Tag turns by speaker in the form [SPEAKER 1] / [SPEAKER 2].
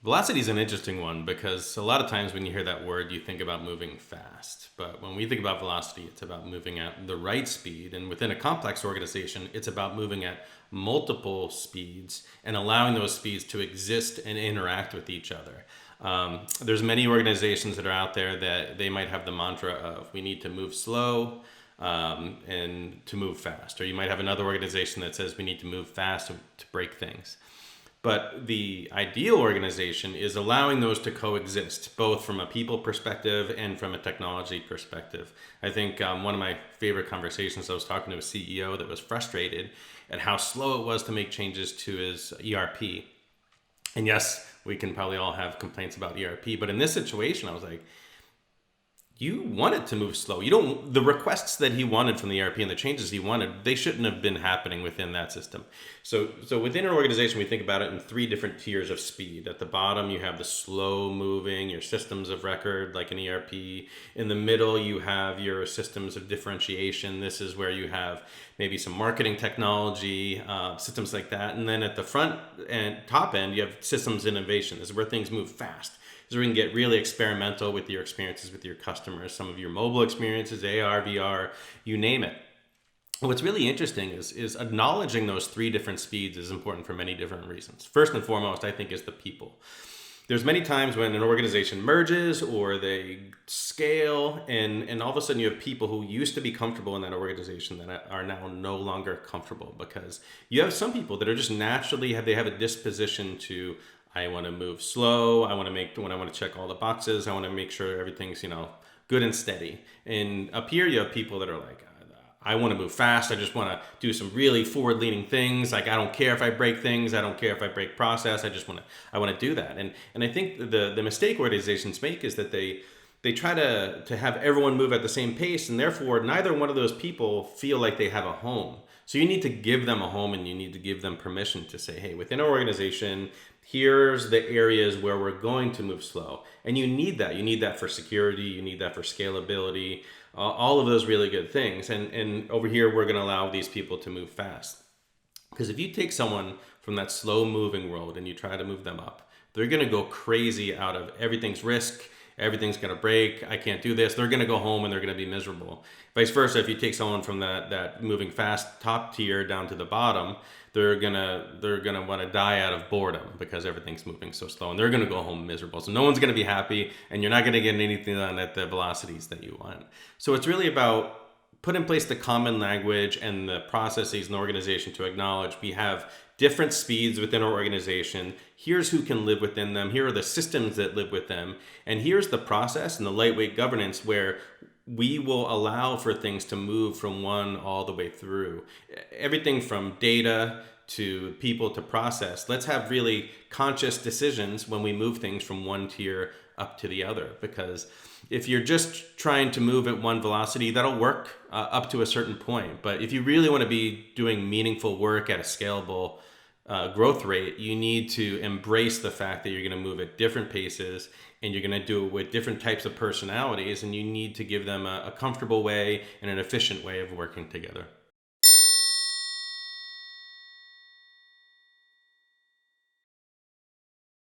[SPEAKER 1] Velocity is an interesting one because a lot of times when you hear that word, you think about moving fast. But when we think about velocity, it's about moving at the right speed. And within a complex organization, it's about moving at multiple speeds and allowing those speeds to exist and interact with each other. There's many organizations that are out there that they might have the mantra of we need to move slow and to move fast. Or you might have another organization that says we need to move fast to break things. But the ideal organization is allowing those to coexist, both from a people perspective and from a technology perspective. I think one of my favorite conversations, I was talking to a CEO that was frustrated at how slow it was to make changes to his ERP. And yes, we can probably all have complaints about ERP, but in this situation, I was like, you wanted to move slow. The requests that he wanted from the ERP and the changes he wanted, they shouldn't have been happening within that system. So within an organization, we think about it in three different tiers of speed. At the bottom, you have the slow moving, your systems of record, like an ERP. In the middle, you have your systems of differentiation. This is where you have maybe some marketing technology, systems like that. And then at the front and top end, you have systems innovation. This is where things move fast. This is where you can get really experimental with your experiences with your customers, some of your mobile experiences, AR, VR, you name it. And what's really interesting is acknowledging those three different speeds is important for many different reasons. First and foremost, I think, is the people. There's many times when an organization merges or they scale and all of a sudden you have people who used to be comfortable in that organization that are now no longer comfortable, because you have some people that are just naturally they have a disposition to, I want to move slow. I want to check all the boxes. I want to make sure everything's, good and steady. And up here, you have people that are like, I want to move fast. I just want to do some really forward-leaning things. Like, I don't care if I break things. I don't care if I break process. I want to do that. And I think the mistake organizations make is that they try to have everyone move at the same pace, and therefore neither one of those people feel like they have a home. So you need to give them a home, and you need to give them permission to say, hey, within our organization, here's the areas where we're going to move slow. And you need that. You need that for security. You need that for scalability, all of those really good things. And over here, we're going to allow these people to move fast. Because if you take someone from that slow moving world and you try to move them up, they're going to go crazy out of everything's risk. Everything's going to break. I can't do this. They're going to go home and they're going to be miserable. Vice versa, if you take someone from that moving fast top tier down to the bottom, they're gonna want to die out of boredom because everything's moving so slow, and they're going to go home miserable. So no one's going to be happy, and you're not going to get anything done at the velocities that you want. So it's really about put in place the common language and the processes in the organization to acknowledge we have different speeds within our organization. Here's who can live within them. Here are the systems that live with them. And here's the process and the lightweight governance where we will allow for things to move from one all the way through. Everything from data to people to process. Let's have really conscious decisions when we move things from one tier up to the other, because if you're just trying to move at one velocity, that'll work up to a certain point. But if you really want to be doing meaningful work at a scalable growth rate, you need to embrace the fact that you're going to move at different paces and you're going to do it with different types of personalities, and you need to give them a comfortable way and an efficient way of working together.